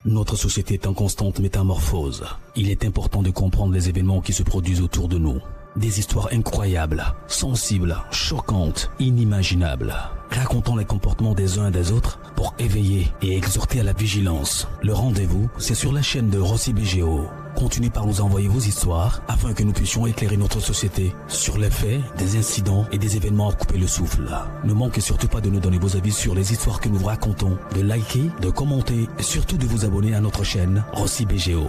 Notre société est en constante métamorphose. Il est important de comprendre les événements qui se produisent autour de nous. Des histoires incroyables, sensibles, choquantes, inimaginables. Racontons les comportements des uns et des autres pour éveiller et exhorter à la vigilance. Le rendez-vous, c'est sur la chaîne de Rossi BGO. Continuez par nous envoyer vos histoires afin que nous puissions éclairer notre société sur les faits, des incidents et des événements à couper le souffle. Ne manquez surtout pas de nous donner vos avis sur les histoires que nous vous racontons, de liker, de commenter et surtout de vous abonner à notre chaîne Rossi BGO.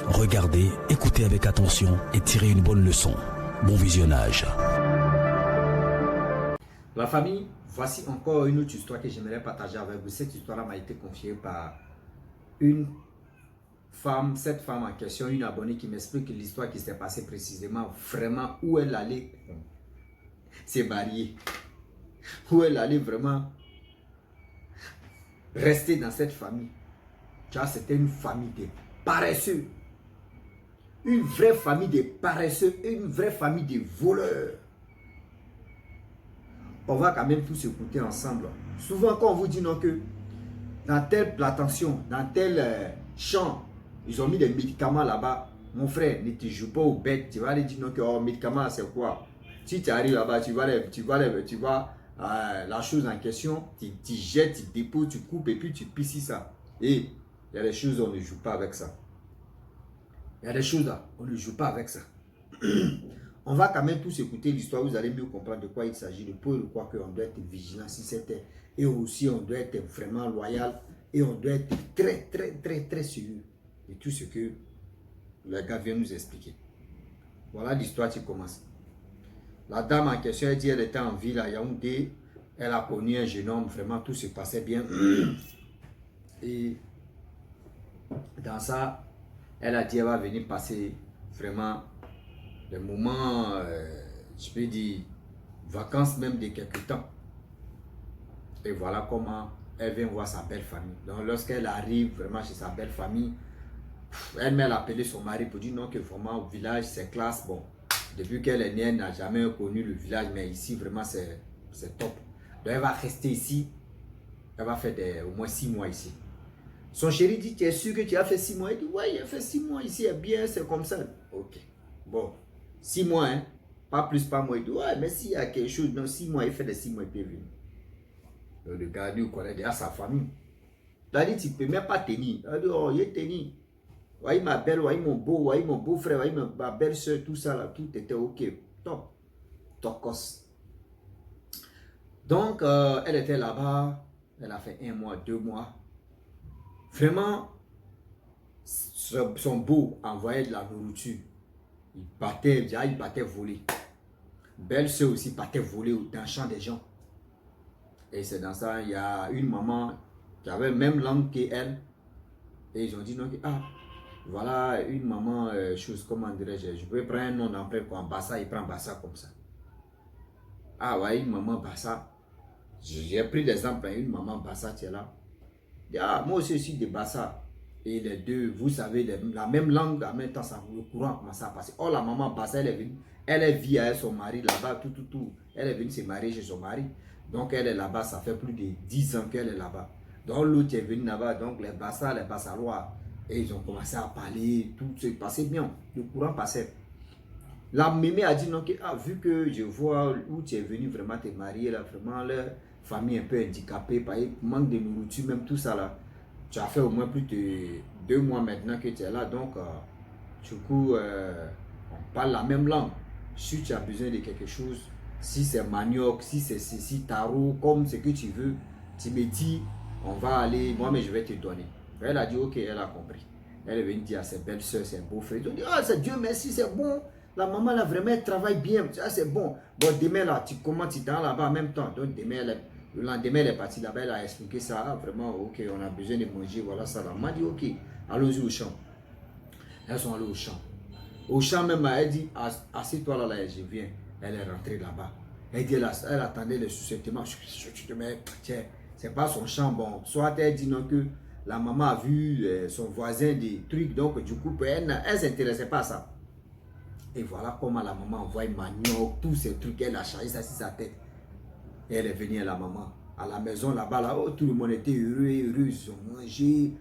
Regardez, écoutez avec attention et tirez une bonne leçon. Bon visionnage. La famille, voici encore une autre histoire que j'aimerais partager avec vous. Cette histoire m'a été confiée par une femme, cette femme en question, une abonnée qui m'explique l'histoire qui s'est passée précisément, vraiment où elle allait se marier, où elle allait vraiment rester dans cette famille. Tu vois, c'était une famille de paresseux. Une vraie famille de paresseux, une vraie famille de voleurs. On va quand même tous écouter ensemble. Souvent quand on vous dit non que dans telle plantation, dans tel champ, ils ont mis des médicaments là-bas. Mon frère, ne te joue pas au bête. Tu vas aller dire non que oh, médicaments c'est quoi? Si tu arrives là-bas, tu vois la chose en question, tu jettes, tu déposes, tu coupes et puis tu pisses ça. Et il y a des choses, on ne joue pas avec ça. Il y a des choses là, on ne joue pas avec ça. On va quand même tous écouter l'histoire, vous allez mieux comprendre de quoi il s'agit, de quoi qu'on doit être vigilant si c'était. Et aussi on doit être vraiment loyal et on doit être très sérieux de tout ce que le gars vient nous expliquer. Voilà l'histoire qui commence. La dame en question, elle dit elle était en ville à Yaoundé, elle a connu un jeune homme, vraiment tout se passait bien. Et dans ça, elle a dit elle va venir passer vraiment des moments, je peux dire, vacances même de quelques temps. Et voilà comment elle vient voir sa belle famille. Donc lorsqu'elle arrive vraiment chez sa belle famille, elle a appelé son mari pour dire non que vraiment au village c'est classe. Bon, depuis qu'elle est née, elle n'a jamais connu le village, mais ici vraiment c'est top. Donc elle va rester ici, elle va faire au moins 6 mois ici. Son chéri dit, tu es sûr que tu as fait 6 mois? Il dit, ouais, il a fait 6 mois ici, c'est bien, c'est comme ça. Ok, bon, 6 mois, hein, pas plus, pas moins. Il dit, ouais, mais s'il y a quelque chose, non, 6 mois, il fait des 6 mois, il peut venir. Le gars, lui, connaît déjà sa famille. Il a dit, tu ne peux même pas tenir. Il a dit, oh, il est tenu. Voyez ma belle, voyez mon beau-frère, voyez ma belle-soeur, tout ça, là, tout était ok. Top. Tocos. Donc, elle était là-bas, elle a fait 1 mois, 2 mois. Vraiment, son beau envoyait de la nourriture. Il partait voler. Belle-sœur aussi partait voler dans le champ des gens. Et c'est dans ça, il y a une maman qui avait la même langue qu'elle. Et ils ont dit non, ah, voilà une maman, chose, comment dirais-je, je peux prendre un nom d'emprunt comme Bassa, il prend Bassa comme ça. Ah ouais, une maman Bassa. J'ai pris l'exemple, une maman Bassa, tu es là. Ah, moi aussi, je suis de Bassa. Et les deux, vous savez, la même langue, en même temps, ça, le courant commence à passer. Oh, la maman Bassa, elle est venue. Elle vit avec son mari là-bas, tout. Elle est venue se marier chez son mari. Donc, elle est là-bas, ça fait plus de 10 ans qu'elle est là-bas. Donc, l'autre est venu là-bas, donc les Bassalois. Et ils ont commencé à parler, tout se passait bien. Le courant passait. La mémé a dit non, vu que je vois où tu es venu vraiment te marier, là, vraiment, leur famille un peu handicapée, par manque de nourriture, même tout ça là. Tu as fait au moins plus de 2 mois maintenant que tu es là, donc du coup, on parle la même langue. Si tu as besoin de quelque chose, si c'est manioc, si c'est ceci, taro, comme ce que tu veux, tu me dis, on va aller, moi mais je vais te donner. Elle a dit ok, elle a compris. Elle est venue dire à ses belles-sœurs, ses beaux-frères, ils ont dit, ah c'est Dieu merci, c'est bon. La maman là vraiment elle travaille bien, c'est bon. Bon demain là, tu commences, tu es là-bas en même temps, donc demain le lendemain, elle est partie là-bas, elle a expliqué ça, vraiment, ok, on a besoin de manger, voilà ça. La maman dit, ok, allons-y au champ. Elles sont allées au champ. Au champ même, elle dit, assieds-toi là, je viens. Elle est rentrée là-bas. Elle dit, elle attendait le suscitement. C'est pas son champ, bon. Soit elle dit non que la maman a vu son voisin des trucs, donc du coup, elle ne s'intéressait pas à ça. Et voilà comment la maman envoie manioc, tous ces trucs, elle a chargé ça sur sa tête. Et elle est venue à la maman, à la maison là-bas, là, oh, tout le monde était heureux, ils ont mangé,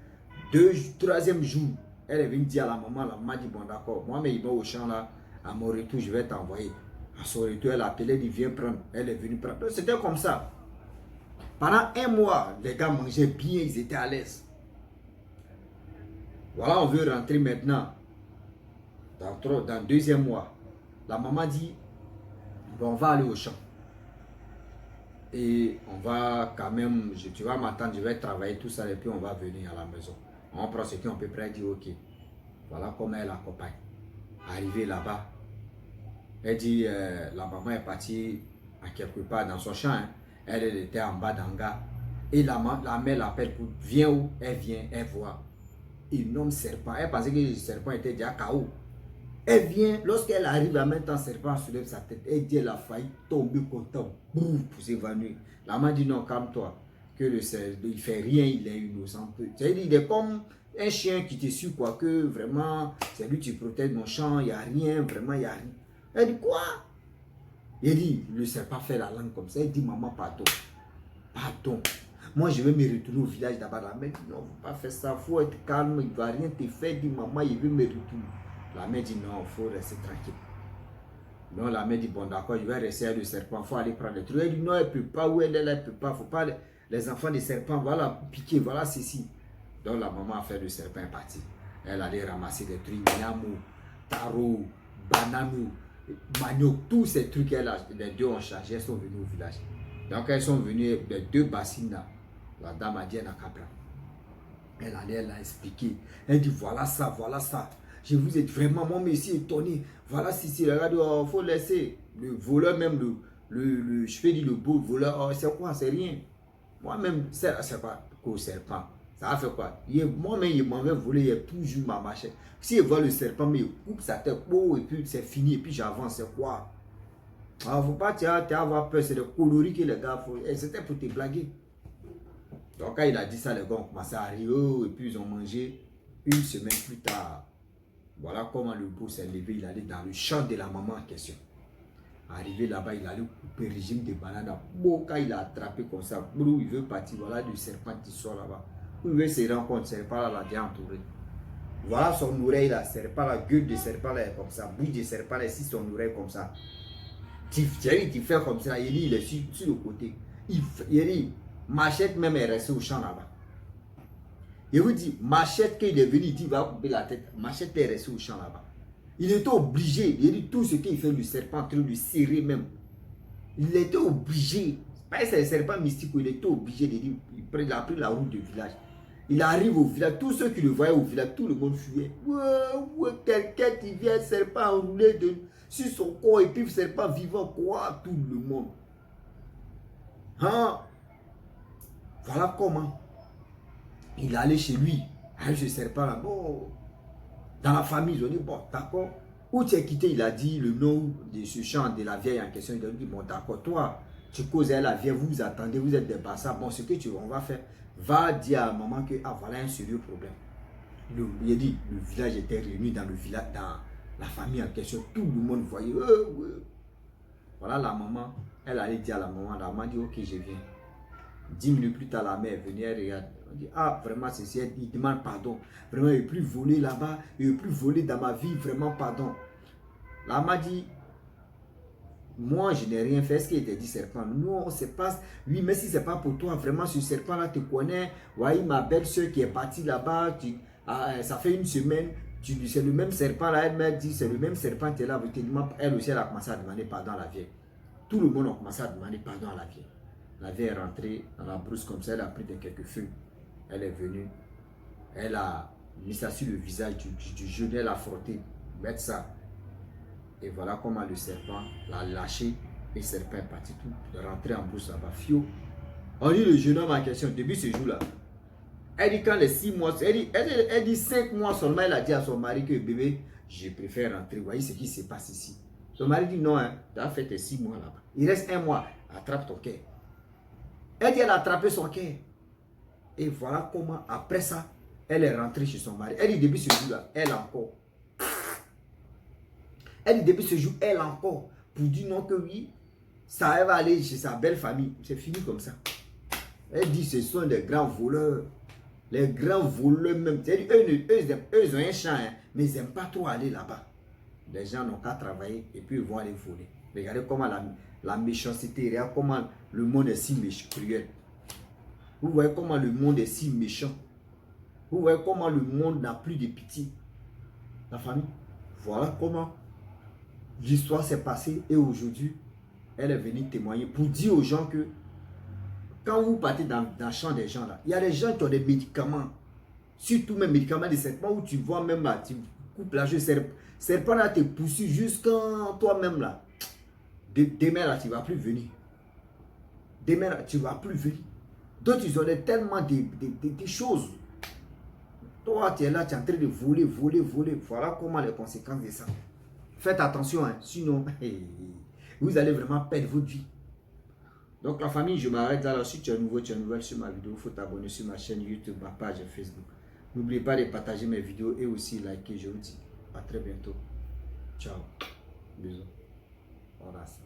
Troisième jour, elle est venue dire à la maman dit, bon d'accord, moi mais il va au champ là, à mon retour, je vais t'envoyer. À son retour, elle a appelé, elle dit, viens prendre. Elle est venue prendre. C'était comme ça. Pendant un mois, les gars mangeaient bien, ils étaient à l'aise. Voilà, on veut rentrer maintenant dans le deuxième mois. La maman dit, bon, on va aller au champ. Et on va quand même, tu vas m'attendre, je vais travailler tout ça et puis on va venir à la maison. On prend ce qu'on peut prendre et dit ok. Voilà comment elle accompagne. Arrivée là-bas, elle dit, la maman est partie à quelque part dans son champ. Hein. Elle était en bas d'Anga. Et la mère l'appelle pour, viens où? Elle vient, elle voit. Énorme serpent. Elle pensait que le serpent était déjà KO. Elle vient, lorsqu'elle arrive en même temps, le serpent soulève sa tête. Elle dit, elle a failli tomber content, bouf, pour s'évanouir. La maman dit, non, calme-toi. Que le serpent, il ne fait rien, il est innocent. C'est-à-dire, il est comme un chien qui te suit, quoi, que vraiment, c'est lui qui protège mon champ, il n'y a rien, vraiment, il n'y a rien. Elle dit, quoi? Il dit, le serpent fait la langue comme ça. Elle dit, maman, pardon. Pardon. Moi, je vais me retourner au village d'abord. La mère dit, non, il ne faut pas faire ça, il faut être calme, il ne va rien te faire. Elle dit, maman, il veut me retourner. La mère dit, non, il faut rester tranquille. Non, la mère dit, bon, d'accord, je vais rester avec le serpent, il faut aller prendre les trucs. Elle dit, non, elle ne peut pas, où elle est là, elle ne peut pas, il ne faut pas, les enfants des serpents, voilà, piquer, voilà, ceci. Donc, la maman a fait le serpent est parti. Elle allait ramasser des trucs, niamou, taro, banano, manioc, tous ces trucs qu'elle a, les deux ont chargé, elles sont venues au village. Donc, elles sont venues, les deux bassines là. La dame a dit, elle n'a qu'à prendre. Elle allait, elle a expliqué. Elle dit, voilà ça, voilà ça. Je vous ai vraiment, mon monsieur étonné. Voilà, si, regardez, il faut laisser. Le voleur, même, je fais dire le beau voleur, oh, c'est quoi, c'est rien. Moi-même, c'est pas qu'au serpent. Ça a fait quoi? Moi-même, il m'avait volé, il a toujours ma machette. Si il voit le serpent, mais il coupe sa tête, oh, et puis c'est fini, et puis j'avance, c'est quoi? Alors, faut pas avoir peur, c'est le coloris que les gars font. C'était pour te blaguer. Donc, quand il a dit ça, les gars ont commencé à rire, et puis ils ont mangé. Une semaine plus tard, voilà comment le beau s'est levé, il allait dans le champ de la maman en question. Arrivé là-bas, il allait couper le régime de banane. Bon, quand il a attrapé comme ça, il veut partir, voilà du serpent qui sort là-bas. Il veut se rendre compte, le serpent là, l'a déjà entouré. Voilà son oreille là, serpent la gueule de serpent là est comme ça, bouche de serpent là, ici son oreille comme ça. Thierry, tu fais comme ça, il est sur le côté. Il Machette même est resté au champ là-bas. Il vous dit, Machette, qu'il est venu, il dit, il va couper la tête. Machette est resté au champ là-bas. Il était obligé, il dit tout ce qu'il fait, le serpent, en train de lui serrer même. Il était obligé. C'est le serpent mystique, il était obligé de dire, il a pris la route du village. Il arrive au village, tous ceux qui le voyaient au village, tout le monde fuyait. Ouais, quelqu'un qui vient, serpent enroulé sur son corps, et puis le serpent vivant, quoi, tout le monde. Hein? Voilà comment il allait chez lui, avec ce serpent là. Bon, dans la famille, ils ont dit, bon, d'accord. Où tu es quitté, il a dit le nom de ce champ de la vieille en question. Il a dit, bon, d'accord, toi, tu causes à la vieille, vous vous attendez, vous êtes des bastards. Bon, ce que on va faire, va dire à maman que, ah, voilà un sérieux problème. Il a dit, le village était réuni dans le village, dans la famille en question. Tout le monde voyait. Voilà la maman, elle allait dire à la maman dit, ok, je viens. 10 minutes plus tard, la mère venait, elle regarde. On dit, ah, vraiment, c'est il demande pardon. Vraiment, il n'est plus volé là-bas, il n'est plus volé dans ma vie, vraiment, pardon. La maman dit, moi, je n'ai rien fait. Est-ce qu'il était dit serpent? Non, c'est pas. Oui, mais si c'est pas pour toi, vraiment, ce serpent-là te connaît. Voyez, ma belle-soeur qui est partie là-bas, ça fait une semaine, c'est le même serpent-là. Elle m'a dit, c'est le même serpent qui est là. Elle aussi, elle a commencé à demander pardon à la vieille. Tout le monde a commencé à demander pardon à la vieille. La vieille est rentrée dans la brousse comme ça, elle a pris quelques feuilles. Elle est venue, elle a mis ça sur le visage du jeune, elle a frotté, mettre ça. Et voilà comment le serpent l'a lâché et le serpent est parti tout, rentré en brousse là-bas. Fio. On dit le jeune homme en question, depuis ce jour-là, elle dit quand les 6 mois, elle dit 5 mois seulement, elle a dit à son mari que bébé, je préfère rentrer. Vous voyez ce qui se passe ici. Son mari dit non, hein, tu as fait tes 6 mois là-bas. Il reste 1 mois, attrape ton cœur. Elle dit, elle a attrapé son cœur. Et voilà comment, après ça, elle est rentrée chez son mari. Elle dit, depuis ce jour-là, elle encore. Elle dit, depuis ce jour, elle encore. Pour dire non que oui, ça elle va aller chez sa belle famille. C'est fini comme ça. Elle dit, ce sont des grands voleurs. Les grands voleurs même, eux, ils ont un champ, hein, mais ils n'aiment pas trop aller là-bas. Les gens n'ont qu'à travailler et puis ils vont aller voler. Regardez comment la méchanceté, regardez comment le monde est si cruel. Vous voyez comment le monde est si méchant. Vous voyez comment le monde n'a plus de pitié. La famille, voilà comment l'histoire s'est passée et aujourd'hui, elle est venue témoigner pour dire aux gens que quand vous partez dans le champ des gens là, il y a des gens qui ont des médicaments, surtout mes médicaments de serpent où tu vois même là, tu coupes la joue, serpent là te pousse jusqu'à toi-même là. Demain là, tu ne vas plus venir. Demain là, tu ne vas plus venir. D'autres, ils ont tellement de choses. Toi, tu es là, tu es en train de voler. Voilà comment les conséquences de ça. Faites attention, hein, sinon, vous allez vraiment perdre votre vie. Donc la famille, je m'arrête là. Si tu es nouveau, tu es nouvelle sur ma vidéo, il faut t'abonner sur ma chaîne YouTube, ma page Facebook. N'oubliez pas de partager mes vidéos et aussi liker. Je vous dis à très bientôt. Ciao. Bisous. Voilà ça.